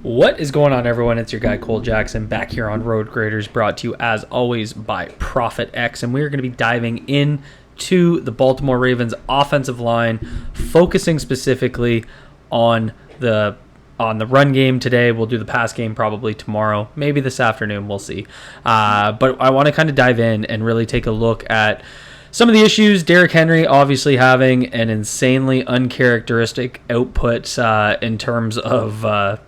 What is going on, everyone? It's your guy Cole Jackson back here on Road Graders, brought to you as always by Profit X, and we're going to be diving into the Baltimore Ravens offensive line, focusing specifically on the run game today. We'll do the pass game probably tomorrow, maybe this afternoon. We'll see. But I want to kind of dive in and really take a look at some of the issues. Derrick Henry obviously having an insanely uncharacteristic output in terms of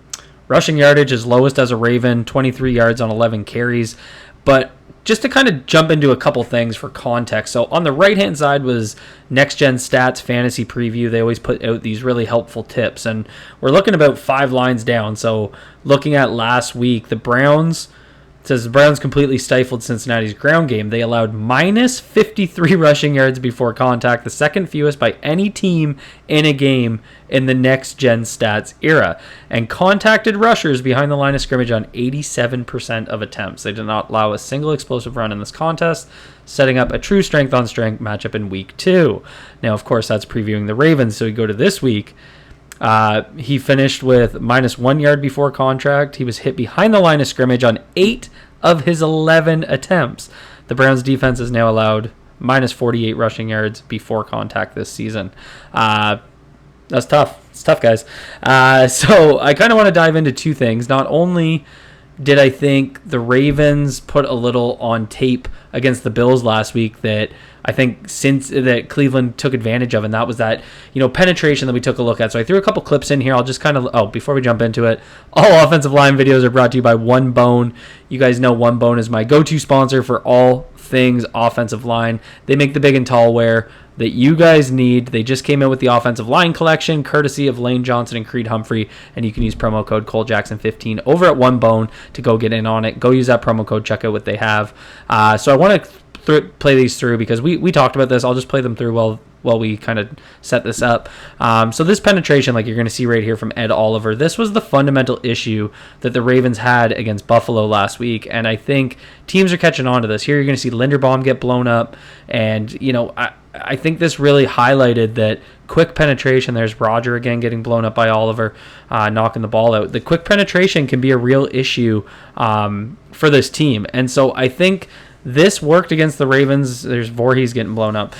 rushing yardage, is lowest as a Raven, 23 yards on 11 carries. But just to kind of jump into a couple things for context. So on the right-hand side was Next Gen Stats Fantasy Preview. They always put out these really helpful tips. And we're looking about 5 lines down. So looking at last week, the Browns... It says the Browns completely stifled Cincinnati's ground game. They allowed minus 53 rushing yards before contact, the second fewest by any team in a game in the next-gen stats era, and contacted rushers behind the line of scrimmage on 87% of attempts. They did not allow a single explosive run in this contest, setting up a true strength-on-strength matchup in Week 2. Now, of course, that's previewing the Ravens, so we go to this week. He finished with minus 1 yard before contact. He was hit behind the line of scrimmage on 8 of his 11 attempts. The Browns defense has now allowed minus 48 rushing yards before contact this season. That's tough. It's tough, guys. So I kind of want to dive into two things. Not only did I think the Ravens put a little on tape against the Bills last week that I think since that Cleveland took advantage of, and that was that, penetration that we took a look at. So I threw a couple clips in here. I'll just before we jump into it, all offensive line videos are brought to you by One Bone. You guys know One Bone is my go-to sponsor for all things offensive line. They make the big and tall wear that you guys need. They just came out with the offensive line collection, courtesy of Lane Johnson and Creed Humphrey, and you can use promo code ColeJackson15 over at One Bone to go get in on it. Go use that promo code, check out what they have. So I want to play these through because we talked about this. I'll just play them through while we kind of set this up. So this penetration, like you're going to see right here from Ed Oliver, this was the fundamental issue that the Ravens had against Buffalo last week, and I think teams are catching on to this. Here you're going to see Linderbaum get blown up, and I think this really highlighted that quick penetration. There's Roger again getting blown up by Oliver, knocking the ball out. The quick penetration can be a real issue for this team, and so I think this worked against the Ravens. There's Voorhees getting blown up.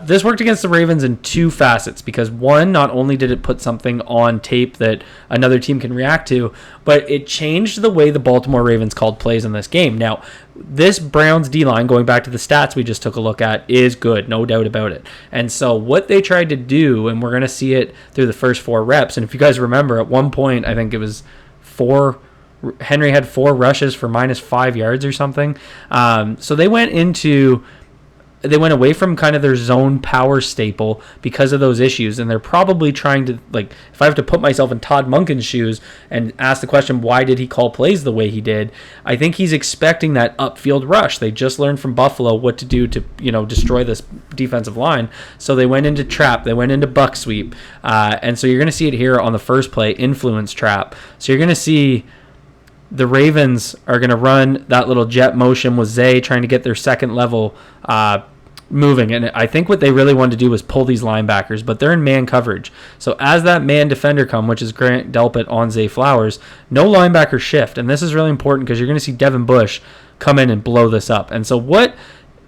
This worked against the Ravens in two facets because, one, not only did it put something on tape that another team can react to, but it changed the way the Baltimore Ravens called plays in this game. Now, this Browns D-line, going back to the stats we just took a look at, is good, no doubt about it. And so what they tried to do, and we're going to see it through the first 4 reps, and if you guys remember, at one point, I think it was Henry had 4 rushes for minus 5 yards or something. So they went away from kind of their zone power staple because of those issues, and they're probably trying to, if I have to put myself in Todd Monken's shoes and ask the question, why did he call plays the way he did? I think he's expecting that upfield rush. They just learned from Buffalo what to do to, destroy this defensive line. So they went into trap, they went into buck sweep, and so you're going to see it here on the first play, influence trap. So you're going to see the Ravens are going to run that little jet motion with Zay trying to get their second level moving. And I think what they really wanted to do was pull these linebackers, but they're in man coverage. So as that man defender come, which is Grant Delpit on Zay Flowers, no linebacker shift. And this is really important because you're going to see Devin Bush come in and blow this up. And so what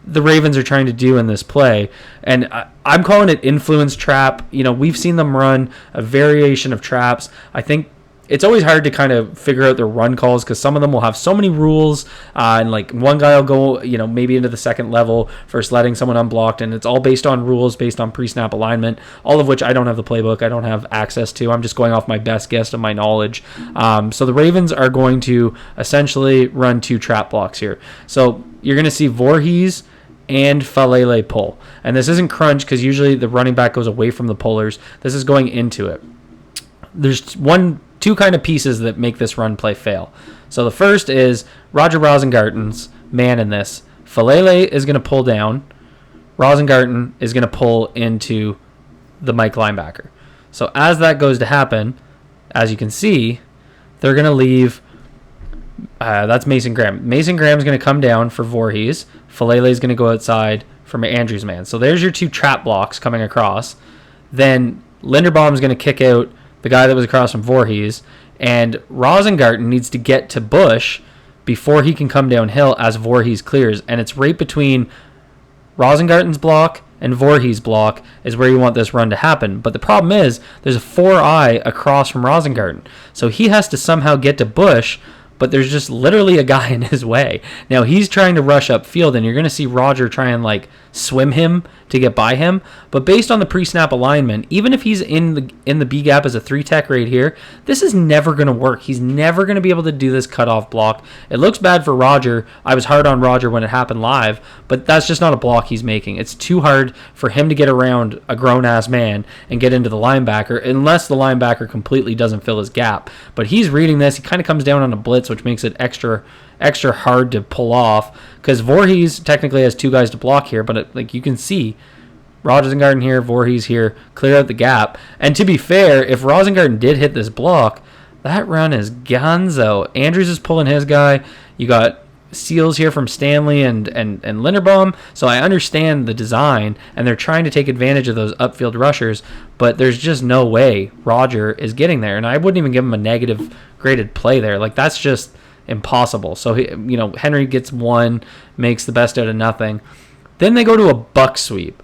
the Ravens are trying to do in this play, and I'm calling it influence trap. We've seen them run a variation of traps. I think it's always hard to kind of figure out their run calls because some of them will have so many rules, and one guy will go, maybe into the second level first letting someone unblocked, and it's all based on rules, based on pre-snap alignment, all of which I don't have the playbook, I don't have access to. I'm just going off my best guess of my knowledge. So the Ravens are going to essentially run 2 trap blocks here. So you're going to see Voorhees and Falele pull, and this isn't crunch because usually the running back goes away from the pullers. This is going into it. There's two kind of pieces that make this run play fail. So the first is Roger Rosengarten's man in this. Falele is going to pull down. Rosengarten is going to pull into the Mike linebacker. So as that goes to happen, as you can see, they're going to leave. That's Mason Graham. Mason Graham's going to come down for Voorhees. Falele is going to go outside for Andrew's man. So there's your 2 trap blocks coming across. Then Linderbaum's going to kick out the guy that was across from Voorhees, and Rosengarten needs to get to Bush before he can come downhill as Voorhees clears. And it's right between Rosengarten's block and Voorhees' block is where you want this run to happen. But the problem is there's a 4-eye across from Rosengarten. So he has to somehow get to Bush, but there's just literally a guy in his way. Now he's trying to rush upfield, and you're going to see Roger try and like swim him to get by him. But based on the pre-snap alignment, even if he's in the B gap as a 3-tech right here, this is never going to work. He's never going to be able to do this cutoff block. It looks bad for Roger. I was hard on Roger when it happened live, but that's just not a block he's making. It's too hard for him to get around a grown-ass man and get into the linebacker unless the linebacker completely doesn't fill his gap. But he's reading this. He kind of comes down on a blitz, which makes it extra hard to pull off because Voorhees technically has 2 guys to block here, but like you can see Rosengarten here, Voorhees here, clear out the gap. And to be fair, if Rosengarten did hit this block, that run is gonzo. Andrews is pulling his guy. You got seals here from Stanley and Linderbaum, so I understand the design, and they're trying to take advantage of those upfield rushers, but there's just no way Roger is getting there, and I wouldn't even give him a negative graded play there. Like, that's just impossible. So Henry gets 1, makes the best out of nothing. Then they go to a buck sweep.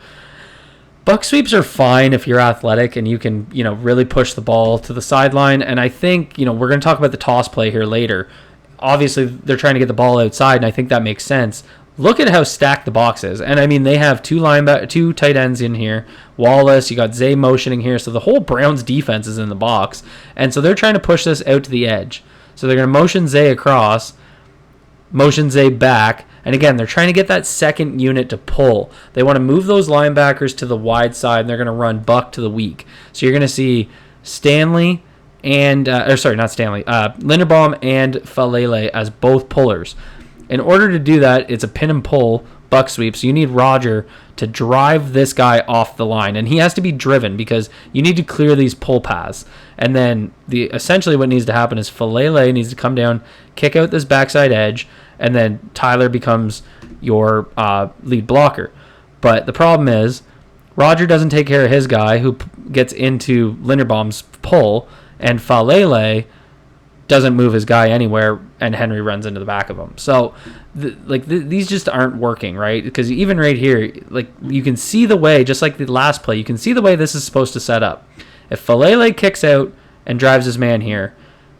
Buck sweeps are fine if you're athletic and you can really push the ball to the sideline, and I think we're going to talk about the toss play here later. Obviously they're trying to get the ball outside, and I think that makes sense. Look at how stacked the box is. And I mean, they have 2 tight ends in here. Wallace, you got Zay motioning here, so the whole Browns defense is in the box, and so they're trying to push this out to the edge. So they're going to motion Zay across, motion Zay back, and again, they're trying to get that second unit to pull. They want to move those linebackers to the wide side, and they're going to run Buck to the weak. So you're going to see Stanley and Linderbaum and Falele as both pullers. In order to do that, it's a pin and pull buck sweep. So you need Roger to drive this guy off the line, and he has to be driven because you need to clear these pull paths. And then essentially what needs to happen is Falele needs to come down, kick out this backside edge, and then Tyler becomes your lead blocker. But the problem is Roger doesn't take care of his guy who gets into Linderbaum's pull, and Falele doesn't move his guy anywhere, and Henry runs into the back of him. So these just aren't working, right? Because even right here, like, you can see the way, just like the last play, you can see the way this is supposed to set up. If Falele kicks out and drives his man here,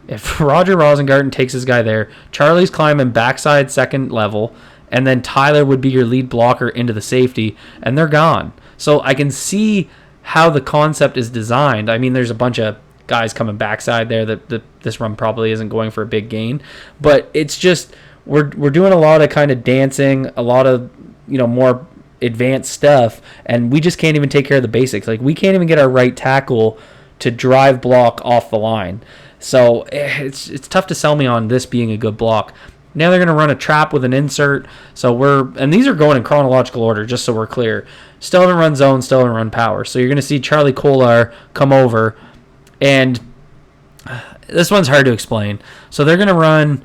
if Roger Rosengarten takes his guy there, Charlie's climbing backside second level, and then Tyler would be your lead blocker into the safety, and they're gone. So I can see how the concept is designed. I mean, there's a bunch of guys coming backside there that this run probably isn't going for a big gain, but it's just we're doing a lot of kind of dancing, a lot of more advanced stuff, and we just can't even take care of the basics. Like, we can't even get our right tackle to drive block off the line. So it's tough to sell me on this being a good block. Now they're going to run a trap with an insert. And these are going in chronological order, just so we're clear. Still haven't run zone, still haven't run power. So you're going to see Charlie Kolar come over, and this one's hard to explain. So they're going to run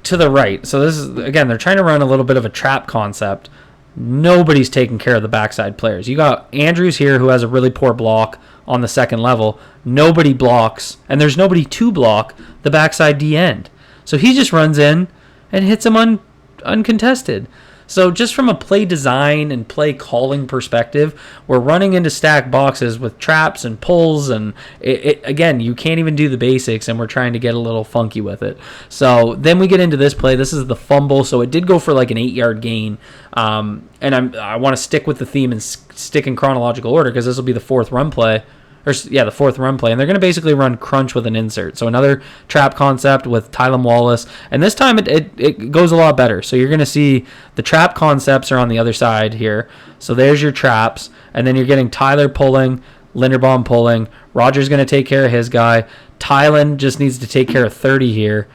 to the right. So this is, again, they're trying to run a little bit of a trap concept. Nobody's taking care of the backside players. You got Andrews here who has a really poor block on the second level. Nobody blocks, and there's nobody to block the backside D end. So he just runs in and hits him uncontested. So just from a play design and play calling perspective, we're running into stacked boxes with traps and pulls, and again, you can't even do the basics, and we're trying to get a little funky with it. So then we get into this play. This is the fumble, so it did go for like an 8-yard gain, and I want to stick with the theme and stick in chronological order because this will be the fourth run play. The fourth run play, and they're going to basically run crunch with an insert. So another trap concept with Tylan Wallace, and this time it goes a lot better. So you're going to see the trap concepts are on the other side here. So there's your traps, and then you're getting Tyler pulling, Linderbaum pulling. Roger's going to take care of his guy. Tylan just needs to take care of 30 here.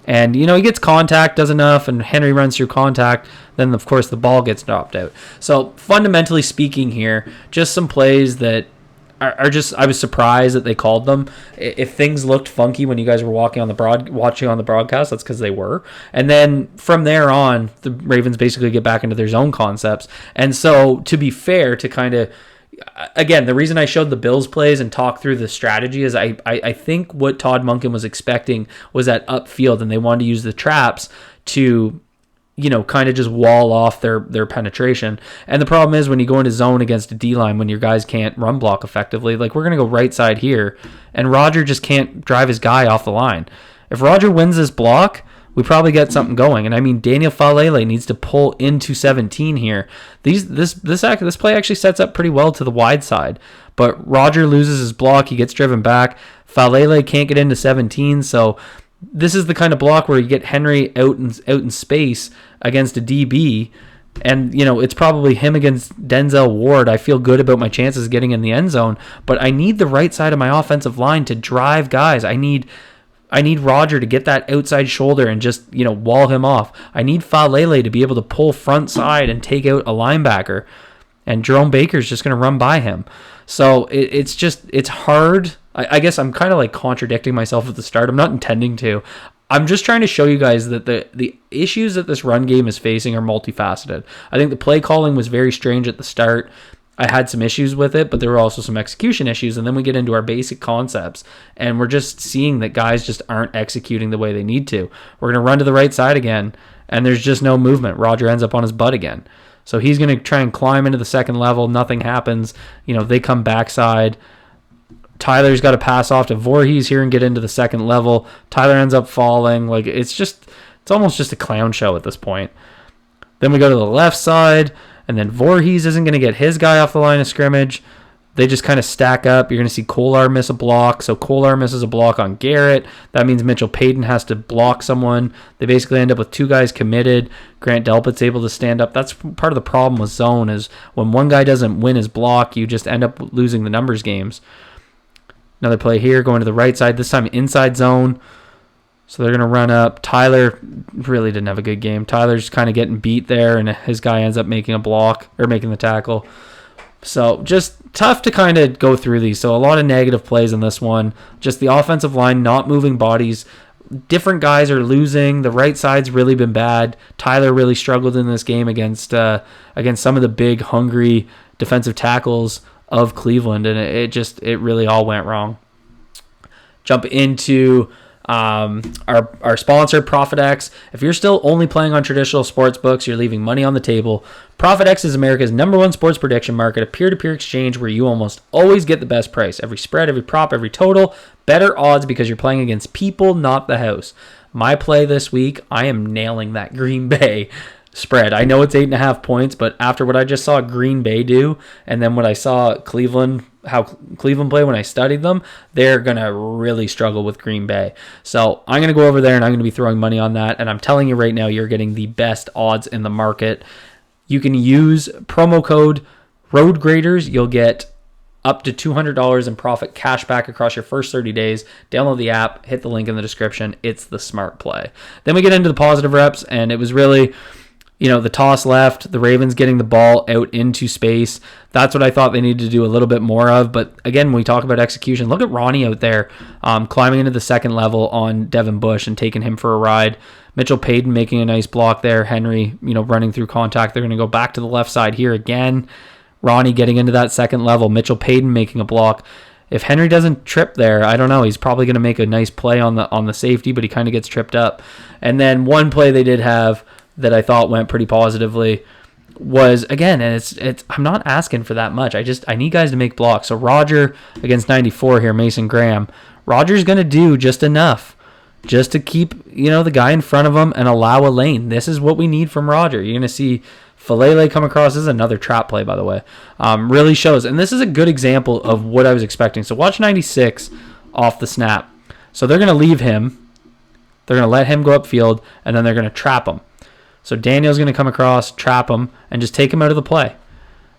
And, he gets contact, does enough, and Henry runs through contact. Then, of course, the ball gets dropped out. So fundamentally speaking here, just some plays that are just, I was surprised that they called them. If things looked funky when you guys were watching on the broadcast, that's because they were. And then from there on, the Ravens basically get back into their zone concepts. And so, to be fair, to kind of again, the reason I showed the Bills plays and talked through the strategy is I think what Todd Monken was expecting was that upfield, and they wanted to use the traps to, kind of just wall off their penetration. And the problem is when you go into zone against a D-line, when your guys can't run block effectively, like we're going to go right side here, and Roger just can't drive his guy off the line. If Roger wins this block, we probably get something going. And I mean, Daniel Falele needs to pull into 17 here. This play actually sets up pretty well to the wide side. But Roger loses his block. He gets driven back. Falele can't get into 17. So this is the kind of block where you get Henry out in space against a DB. And, it's probably him against Denzel Ward. I feel good about my chances of getting in the end zone. But I need the right side of my offensive line to drive guys. I need Roger to get that outside shoulder and just, wall him off. I need Falele to be able to pull front side and take out a linebacker. And Jerome Baker's just going to run by him. So it's hard. I guess I'm kind of like contradicting myself at the start. I'm not intending to. I'm just trying to show you guys that the issues that this run game is facing are multifaceted. I think the play calling was very strange at the start. I had some issues with it, but there were also some execution issues. And then we get into our basic concepts, and we're just seeing that guys just aren't executing the way they need to. We're going to run to the right side again, and there's just no movement. Roger ends up on his butt again. So he's going to try and climb into the second level. Nothing happens. They come backside. Tyler's got to pass off to Voorhees here and get into the second level. Tyler ends up falling. Like it's almost just a clown show at this point. Then we go to the left side. And then Voorhees isn't going to get his guy off the line of scrimmage. They just kind of stack up. You're going to see Kolar miss a block. So Kolar misses a block on Garrett. That means Mitchell Payton has to block someone. They basically end up with two guys committed. Grant Delpit's able to stand up. That's part of the problem with zone is when one guy doesn't win his block, you just end up losing the numbers games. Another play here going to the right side, this time inside zone. So they're going to run up. Tyler really didn't have a good game. Tyler's kind of getting beat there, and his guy ends up making a block or making the tackle. So just tough to kind of go through these. So a lot of negative plays in this one. Just the offensive line not moving bodies. Different guys are losing. The right side's really been bad. Tyler really struggled in this game against some of the big, hungry defensive tackles of Cleveland, and it really all went wrong. Jump into our sponsor, ProfitX. If you're still only playing on traditional sports books, you're leaving money on the table. ProfitX is America's #1 sports prediction market, a peer-to-peer exchange where you almost always get the best price. Every spread, every prop, every total, better odds because you're playing against people, not the house. My play this week, I am nailing that Green Bay spread. I know it's 8.5 points, but after what I just saw Green Bay do, and then what I saw how Cleveland play when I studied them, they're going to really struggle with Green Bay. So I'm going to go over there and I'm going to be throwing money on that. And I'm telling you right now, you're getting the best odds in the market. You can use promo code ROADGraders. You'll get up to $200 in profit cash back across your first 30 days. Download the app, hit the link in the description. It's the smart play. Then we get into the positive reps, and it was really, the toss left, the Ravens getting the ball out into space. That's what I thought they needed to do a little bit more of. But again, when we talk about execution, look at Ronnie out there climbing into the second level on Devin Bush and taking him for a ride. Mitchell Payton making a nice block there. Henry, running through contact. They're going to go back to the left side here again. Ronnie getting into that second level. Mitchell Payton making a block. If Henry doesn't trip there, I don't know. He's probably going to make a nice play on the safety, but he kind of gets tripped up. And then one play they did have that I thought went pretty positively was, again, and it's I'm not asking for that much. I need guys to make blocks. So Roger against 94 here, Mason Graham. Roger's going to do just enough just to keep, the guy in front of him and allow a lane. This is what we need from Roger. You're going to see Falele come across. This is another trap play, by the way. Really shows. And this is a good example of what I was expecting. So watch 96 off the snap. So they're going to leave him. They're going to let him go upfield, and then they're going to trap him. So Daniel's going to come across, trap him, and just take him out of the play.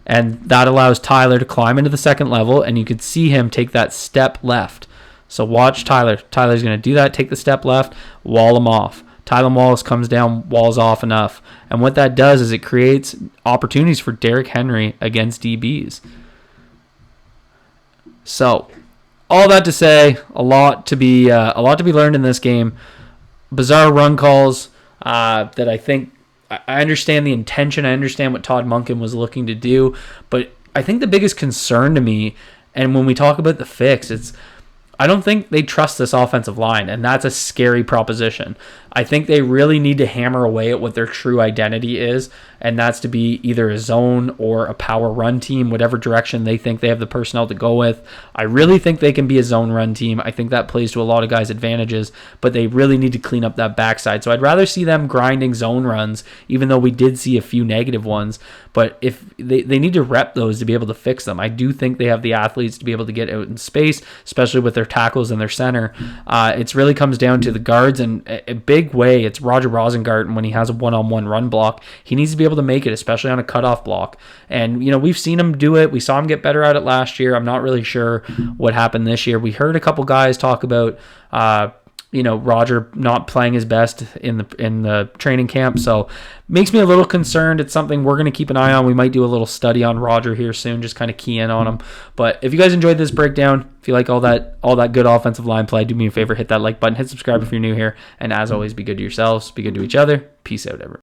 And that allows Tyler to climb into the second level, and you could see him take that step left. So watch Tyler. Tyler's going to do that, take the step left, wall him off. Tylan Wallace comes down, walls off enough. And what that does is it creates opportunities for Derrick Henry against DBs. So all that to say, a lot to be learned in this game. Bizarre run calls that I think I understand the intention. I understand what Todd Monken was looking to do, but I think the biggest concern to me, and when we talk about the fix, it's I don't think they trust this offensive line, and that's a scary proposition. I think they really need to hammer away at what their true identity is, and that's to be either a zone or a power run team, whatever direction they think they have the personnel to go with. I really think they can be a zone run team. I think that plays to a lot of guys' advantages, but they really need to clean up that backside. So I'd rather see them grinding zone runs, even though we did see a few negative ones. But if they need to rep those to be able to fix them. I do think they have the athletes to be able to get out in space, especially with their tackles and their center. It really comes down to the guards, and a big way, it's Roger Rosengarten when he has a one-on-one run block. He needs to be able to make it, especially on a cutoff block. And, we've seen him do it. We saw him get better at it last year. I'm not really sure what happened this year. We heard a couple guys talk about Roger not playing his best in the training camp, so makes me a little concerned. It's something we're going to keep an eye on. We might do a little study on Roger here soon, just kind of key in on him. But if you guys enjoyed this breakdown, if you like all that good offensive line play, do me a favor, hit that like button, hit subscribe if you're new here, and as always, be good to yourselves, be good to each other. Peace out, everyone.